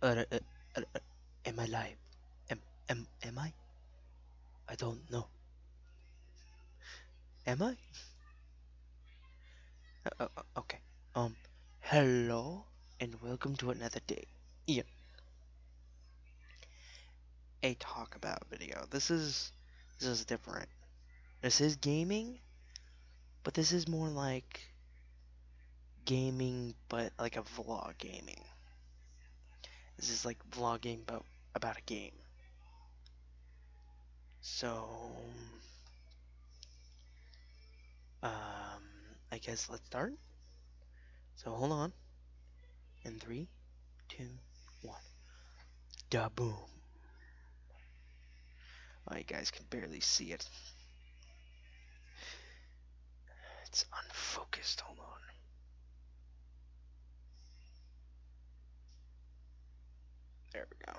Uh, uh, am I live? Am I? I don't know. Am I? Okay. Hello and welcome to another day. Yeah, a talk about video. This is different. This is gaming, but this is more like gaming, but like a vlog gaming. This is like vlogging about a game. So, um, I guess let's start. So hold on. In three, two, one. Da boom. Oh, you guys can barely see it. It's unfocused. Hold on. There we go.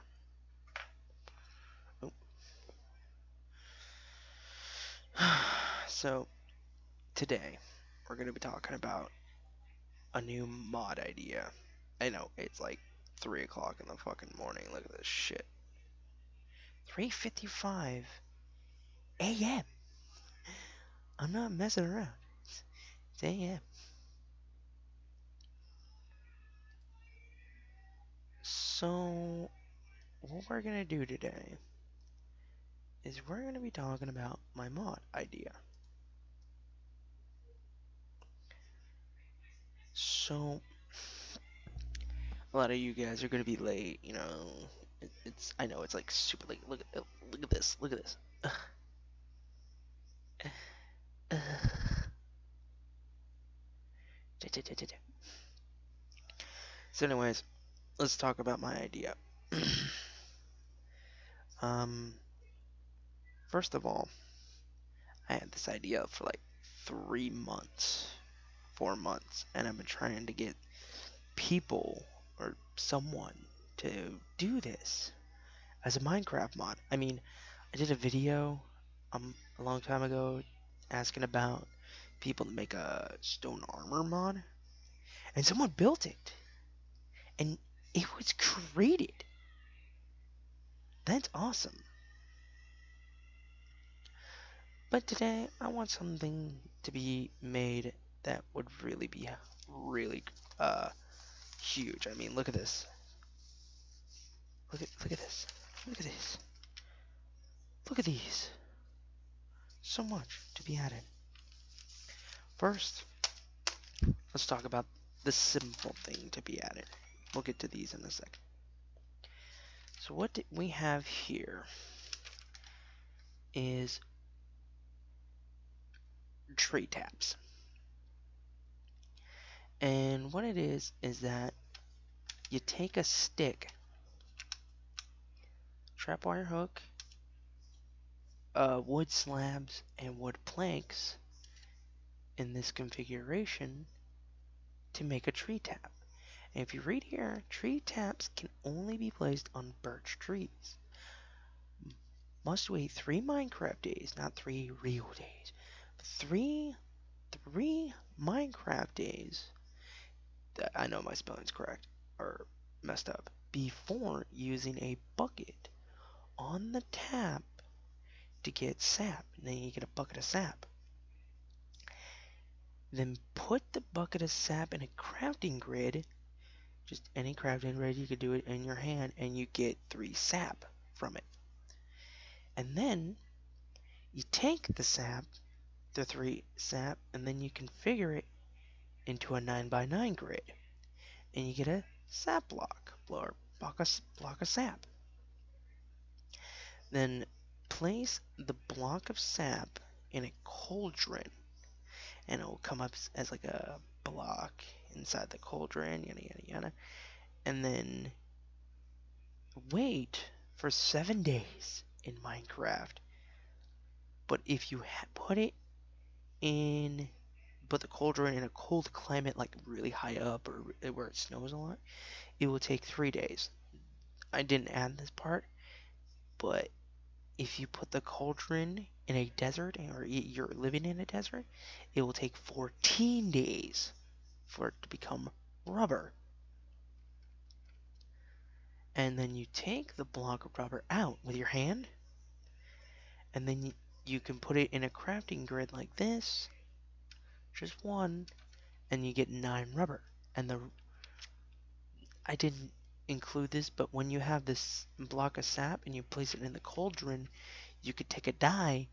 So, today, we're going to be talking about a new mod idea. I know, it's like 3 o'clock in the fucking morning. Look at this shit. 3:55 a.m. I'm not messing around. It's a.m. So, what we're going to do today is we're going to be talking about my mod idea. So, a lot of you guys are going to be late, you know. I know it's like super late. Look at this. Look at this. So anyways, let's talk about my idea. um, First of all, I had this idea for like 3 months, 4 months, and I've been trying to get people or someone to do this as a Minecraft mod. I mean, I did a video a long time ago asking about people to make a stone armor mod, and someone built it, and it was created. That's awesome. But today, I want something to be made that would really be really uh huge. I mean, look at this. Look at this. Look at this. Look at these. So much to be added. First, let's talk about the simple thing to be added. We'll get to these in a second. So what we have here is tree taps. And what it is that you take a stick, trapwire hook, wood slabs, and wood planks in this configuration to make a tree tap. And if you read here, tree taps can only be placed on birch trees. Must wait 3 Minecraft days, not 3 real days. 3 Minecraft days. I know my spelling's correct, or messed up. Before using a bucket on the tap to get sap. And then you get a bucket of sap. Then put the bucket of sap in a crafting grid. Just any crafting grid, you could do it in your hand, and you get 3 sap from it. And then you take the sap, the 3 sap, and then you configure it into a 9x9 grid, and you get a sap block, or block of sap. Then place the block of sap in a cauldron, and it will come up as like a block inside the cauldron, yada yada yada. And then wait for 7 days in Minecraft. But if you put the cauldron in a cold climate, like really high up or where it snows a lot, it will take 3 days. I didn't add this part, but if you put the cauldron in a desert, or you're living in a desert, it will take 14 days for it to become rubber. And then you take the block of rubber out with your hand, and then you can put it in a crafting grid like this, just one, and you get 9 rubber. And I didn't include this, but when you have this block of sap and you place it in the cauldron, you could take a die,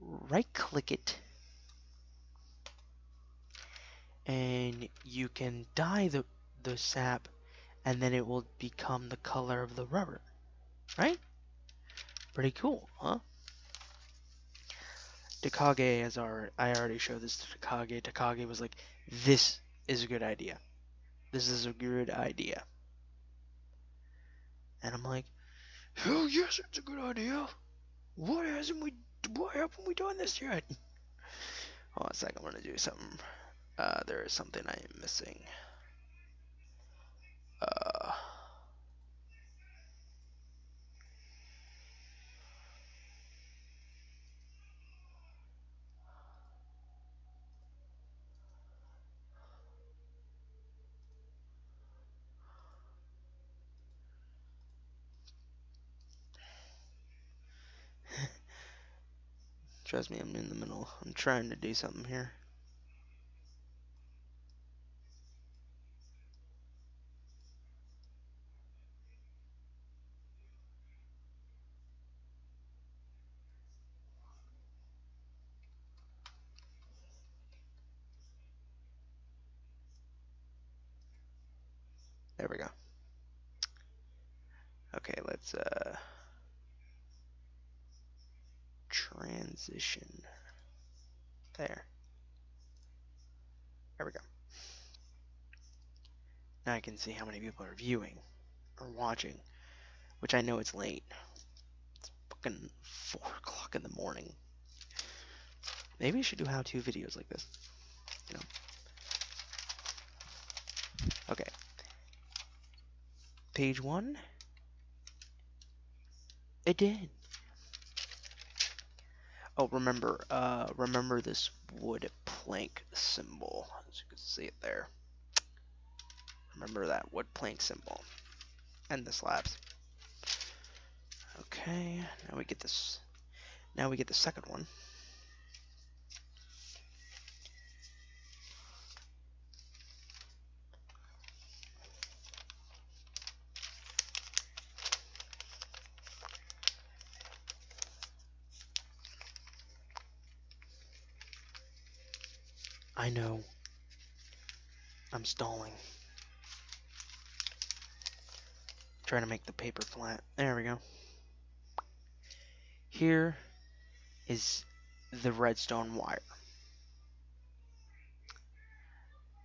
right click it, and you can dye the sap, and then it will become the color of the rubber, right? Pretty cool, huh? Takage, I already showed this to Takage. Takage was like, this is a good idea. This is a good idea. And I'm like, oh yes, it's a good idea. Why haven't we done this yet? Hold on a second, I'm gonna do something. There is something I am missing. Uh, Trust me, I'm in the middle. I'm trying to do something here. There we go. Okay, let's transition. There. There we go. Now I can see how many people are viewing or watching, which I know it's late. It's fucking 4 o'clock in the morning. Maybe I should do how-to videos like this. You know. Okay. Page 1. It did. Oh, remember this wood plank symbol. As you can see it there. Remember that wood plank symbol. And the slabs. Okay, now we get this. Now we get the second one. I know. I'm stalling. Trying to make the paper flat. There we go. Here is the redstone wire.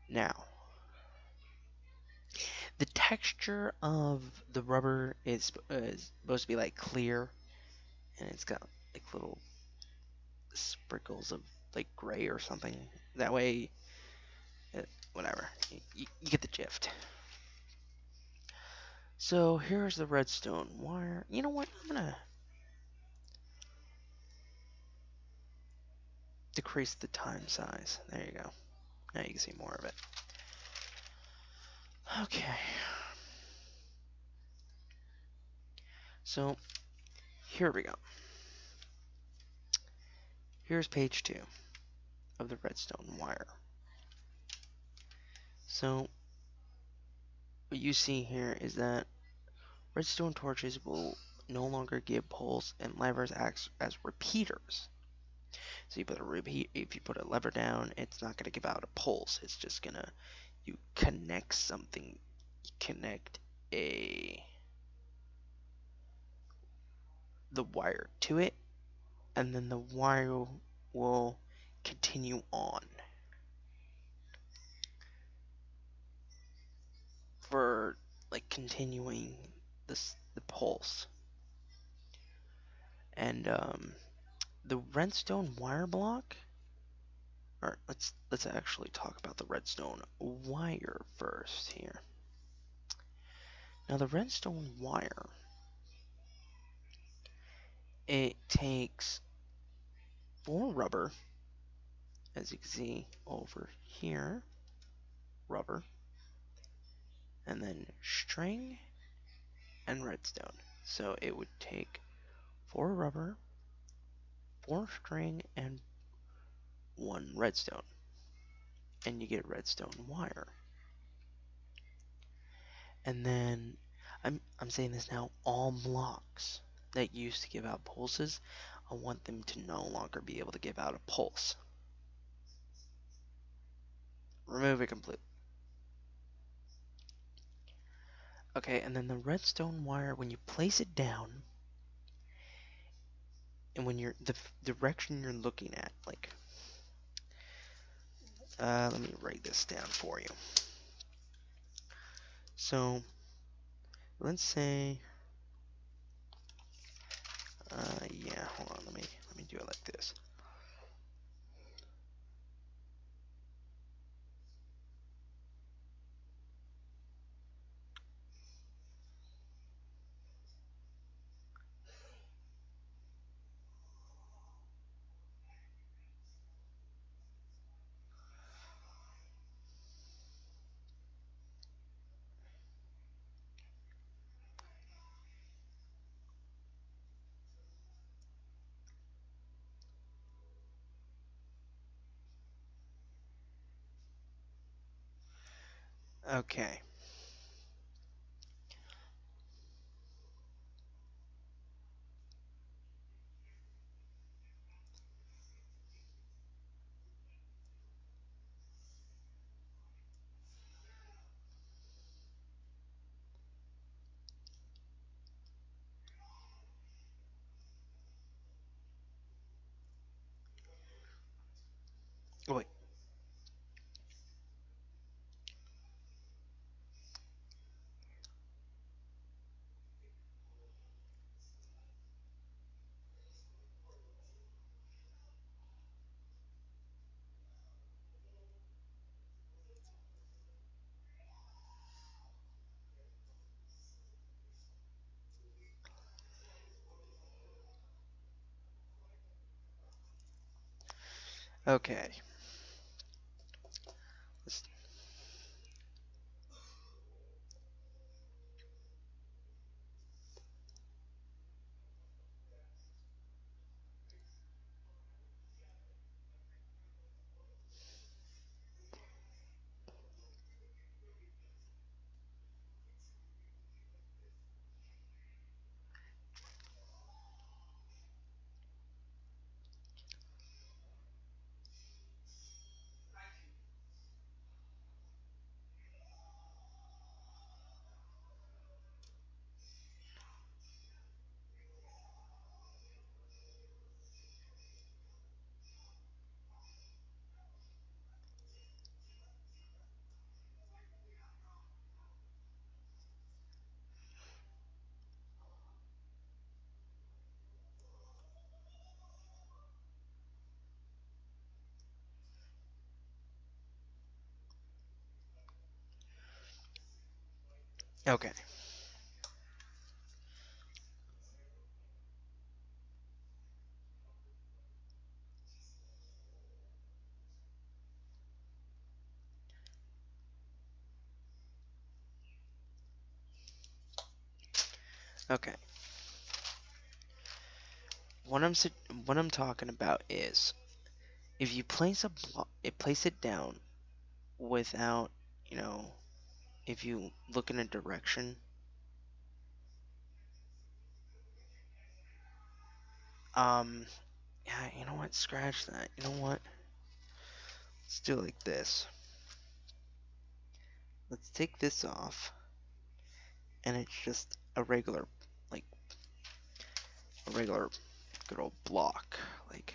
Now, the texture of the rubber is supposed to be like clear, and it's got like little sprinkles of like gray or something. That way, whatever. You get the gist. So here's the redstone wire. You know what? I'm gonna decrease the time size. There you go. Now you can see more of it. Okay. So here we go. Here's page 2 of the redstone wire. So what you see here is that redstone torches will no longer give poles, and levers act as repeaters. So you put a repeat. If you put a lever down, it's not going to give out a pulse. It's just gonna, you connect something. You connect the wire to it, and then the wire will continue on for like continuing the pulse. And the redstone wire block, or let's actually talk about the redstone wire first here. Now the redstone wire, it takes 4 rubber, as you can see over here, rubber, and then string, and redstone. So it would take 4 rubber, 4 string, and 1 redstone. And you get redstone wire. And then, I'm saying this now, all blocks that used to give out pulses, I want them to no longer be able to give out a pulse. Remove it completely. Okay, and then the redstone wire, when you place it down, and when you're the direction you're looking at, like, let me write this down for you. So, let's say, yeah, hold on, let me do it like this. Okay. Oh, wait. Okay. Let's, okay. Okay. What I'm talking about is if you place place it down without, you know, if you look in a direction, yeah, you know what? Scratch that. You know what? Let's do it like this. Let's take this off, and it's just a regular, like a regular good old block. Like,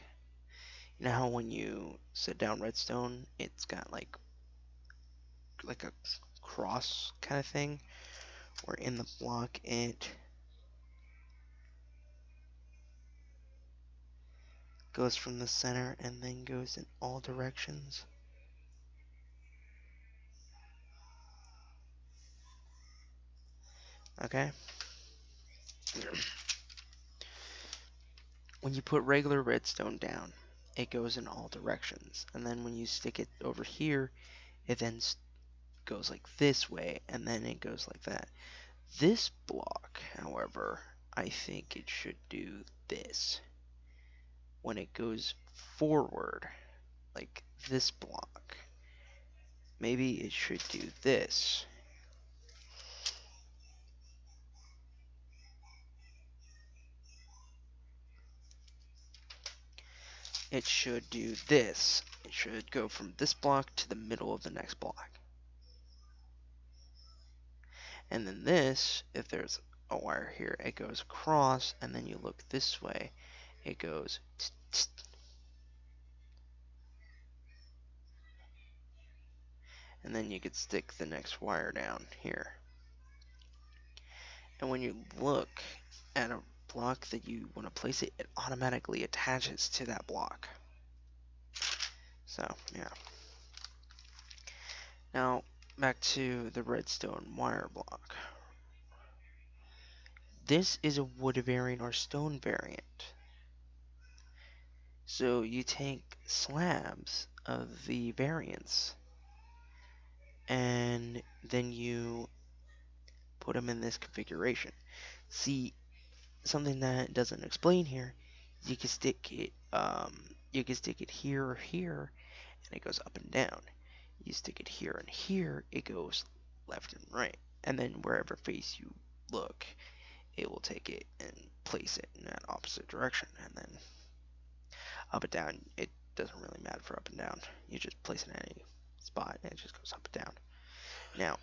you know how when you set down redstone, it's got like a cross kind of thing, where in the block it goes from the center and then goes in all directions. Okay? When you put regular redstone down, it goes in all directions. And then when you stick it over here, it then goes like this way, and then it goes like that. This block however, I think it should do this. When it goes forward, like this block, maybe it should do this. It should do this. It should go from this block to the middle of the next block. And then this, if there's a wire here, it goes across, and then you look this way, it goes and then you could stick the next wire down here. And when you look at a block that you want to place it, it automatically attaches to that block. So, yeah. Now, back to the redstone wire block. This is a wood variant or stone variant. So you take slabs of the variants and then you put them in this configuration. See, something that doesn't explain here, you can stick it here or here, and it goes up and down. You stick it here and here, it goes left and right. And then wherever face you look, it will take it and place it in that opposite direction. And then up and down, it doesn't really matter for up and down. You just place it in any spot and it just goes up and down. Now,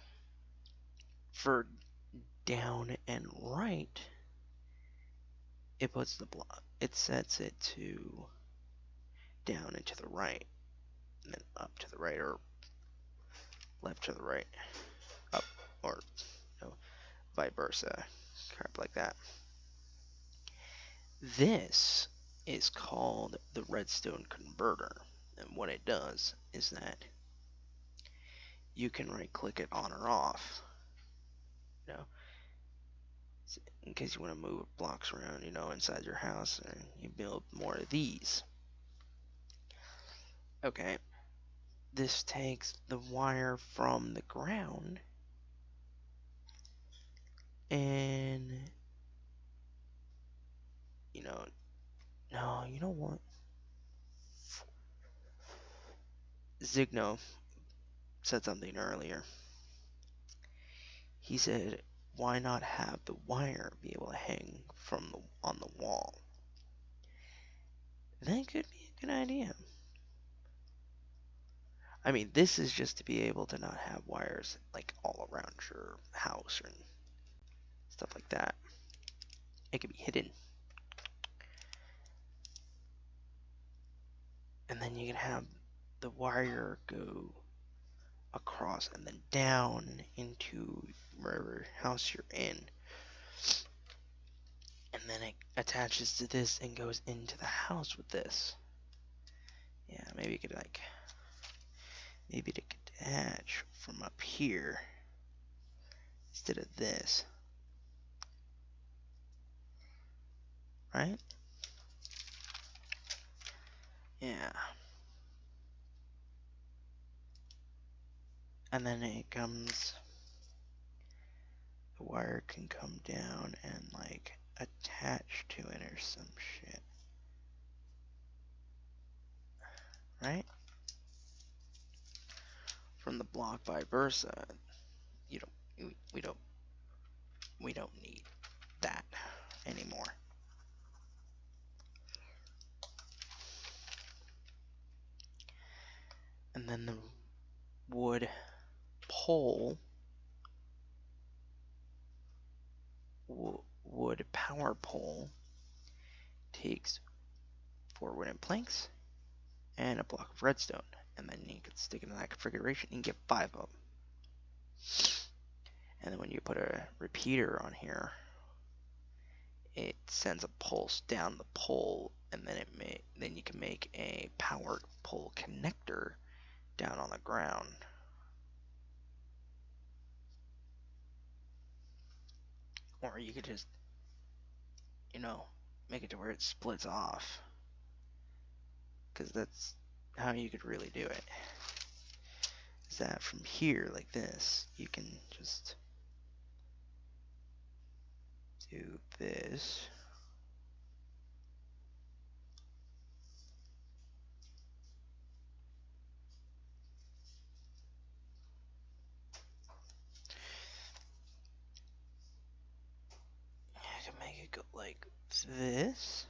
for down and right, it puts the block, it sets it to down and to the right, and then up to the right, or left to the right, up, or vice versa, crap like that. This is called the Redstone Converter, and what it does is that you can right click it on or off, in case you want to move blocks around, inside your house, and you build more of these. Okay, this takes the wire from the ground and no, you know what? Zigno said something earlier. He said, why not have the wire be able to hang on the wall? That could be a good idea. I mean, this is just to be able to not have wires like all around your house and stuff like that. It could be hidden. And then you can have the wire go across and then down into wherever house you're in. And then it attaches to this and goes into the house with this. Yeah, maybe you could maybe to attach from up here instead of this. Right? Yeah. And then the wire can come down and attach to it or some shit. Right? From the block vice versa, we don't need that anymore. And then the wood pole, wood power pole, takes 4 wooden planks and a block of redstone, and then you can stick it in that configuration and get 5 of them. And then when you put a repeater on here, it sends a pulse down the pole, and then you can make a powered pole connector down on the ground. Or you could just, make it to where it splits off. Because that's how you could really do it. Is that from here, like this, you can just, see do this. I can make it go like this.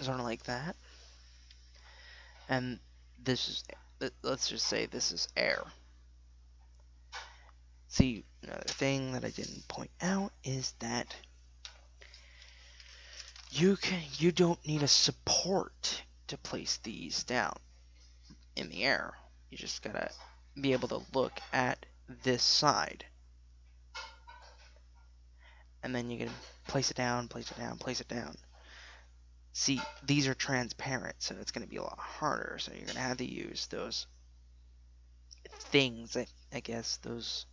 Sort of like that. And this is, let's just say this is air. See, another thing that I didn't point out is that you don't need a support to place these down in the air. You just gotta be able to look at this side. And then you can place it down, place it down, place it down. See, these are transparent, so it's going to be a lot harder. So you're going to have to use those things, I guess, those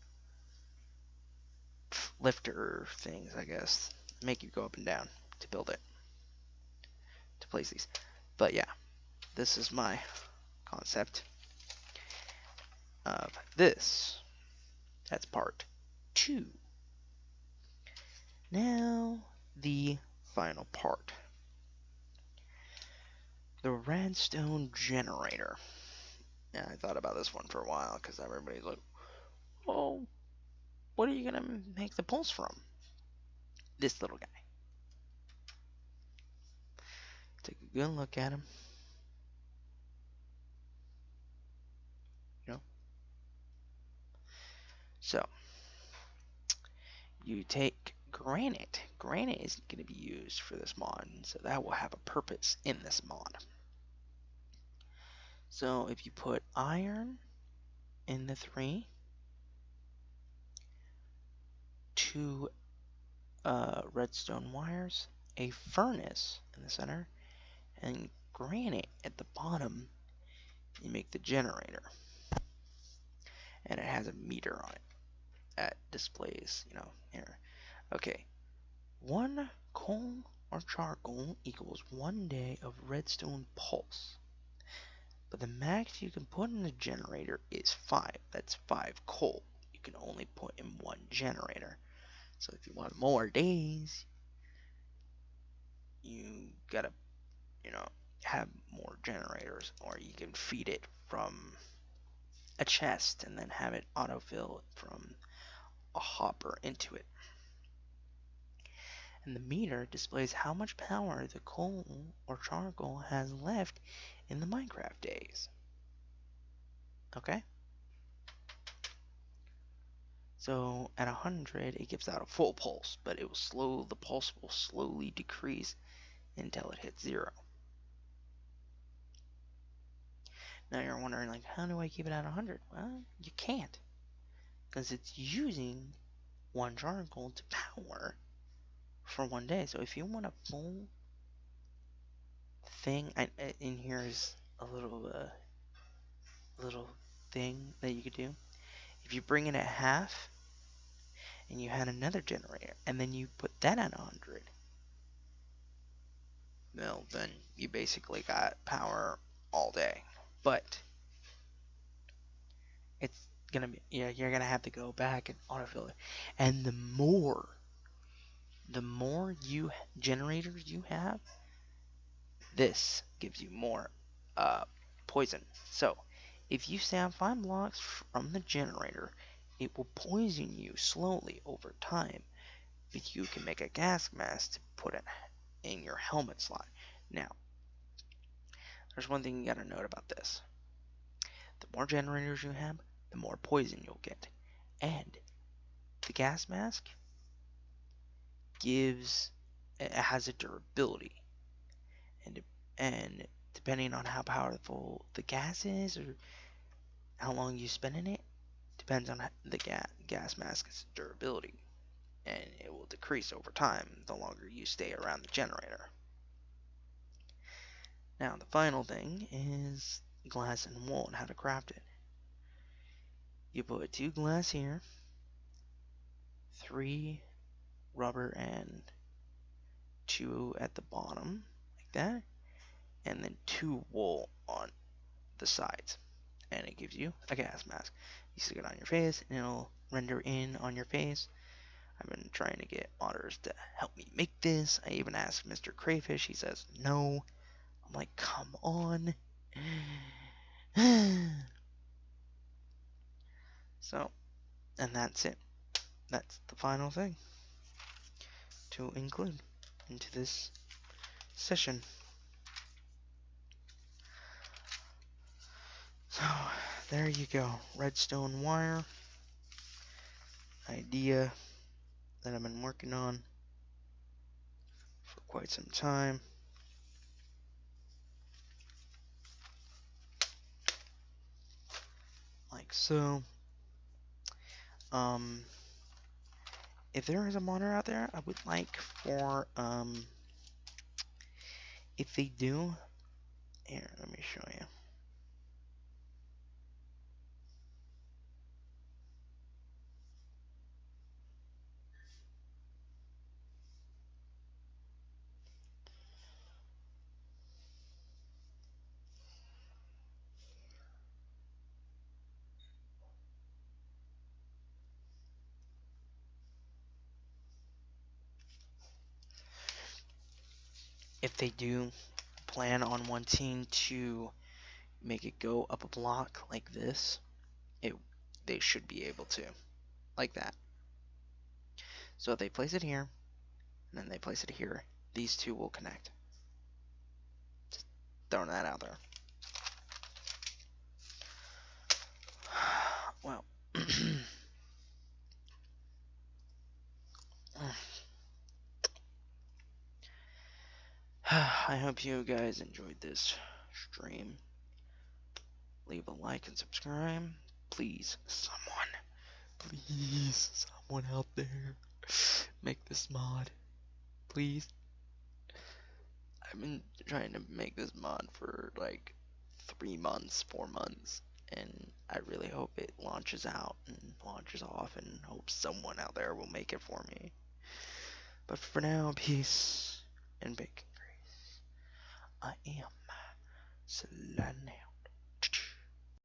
lifter things, I guess, make you go up and down to build it, to place these. But yeah, this is my concept of this. That's part 2. Now, the final part. The Redstone Generator. Yeah, I thought about this one for a while because everybody's like, well, what are you going to make the pulse from? This little guy. Take a good look at him. You know? So, you take granite. Granite is going to be used for this mod, so that will have a purpose in this mod. So, if you put iron in the 3, 2 redstone wires, a furnace in the center, and granite at the bottom, you make the generator. And it has a meter on it that displays, here. Okay, 1 coal or charcoal equals 1 day of redstone pulse. But the max you can put in the generator is 5. That's 5 coal. You can only put in 1 generator. So if you want more days, you gotta, have more generators, or you can feed it from a chest and then have it autofill from a hopper into it. And the meter displays how much power the coal or charcoal has left in the Minecraft days. Okay? So at 100, it gives out a full pulse, but the pulse will slowly decrease until it hits 0. Now you're wondering, like, how do I keep it at 100? Well, you can't, because it's using 1 charcoal to power for 1 day. So if you want a full thing, in here is a little thing that you could do. If you bring it at half, and you had another generator, and then you put that at 100, well, then you basically got power all day. But it's gonna be, you're gonna have to go back and autofill it. And the more generators you have, this gives you more poison. So if you stand 5 blocks from the generator, it will poison you slowly over time. But you can make a gas mask to put it in your helmet slot. Now, there's one thing you gotta note about this. The more generators you have, the more poison you'll get. And the gas mask has a durability. And depending on how powerful the gas is or how long you spend in it, depends on the gas mask's durability. And it will decrease over time the longer you stay around the generator. Now, the final thing is glass and wool and how to craft it. You put 2 glass here, 3 rubber, and 2 at the bottom, like that. and then 2 wool on the sides. And it gives you a gas mask. You stick it on your face and it'll render in on your face. I've been trying to get modders to help me make this. I even asked Mr. Crayfish. He says no. I'm like, come on. So, and that's it. That's the final thing to include into this session. So, there you go. Redstone Wire. Idea that I've been working on for quite some time. Like so. If there is a modder out there, I would like for, if they do, here, let me show you. If they do plan on wanting to make it go up a block like this, they should be able to, like that. So if they place it here, and then they place it here, these two will connect. Just throwing that out there. Well, I hope you guys enjoyed this stream. Leave a like and subscribe. Please, someone out there, make this mod. Please. I've been trying to make this mod for like 3 months, 4 months, and I really hope it launches out and launches off, and hope someone out there will make it for me. But for now, peace and bacon grease. I am Slane.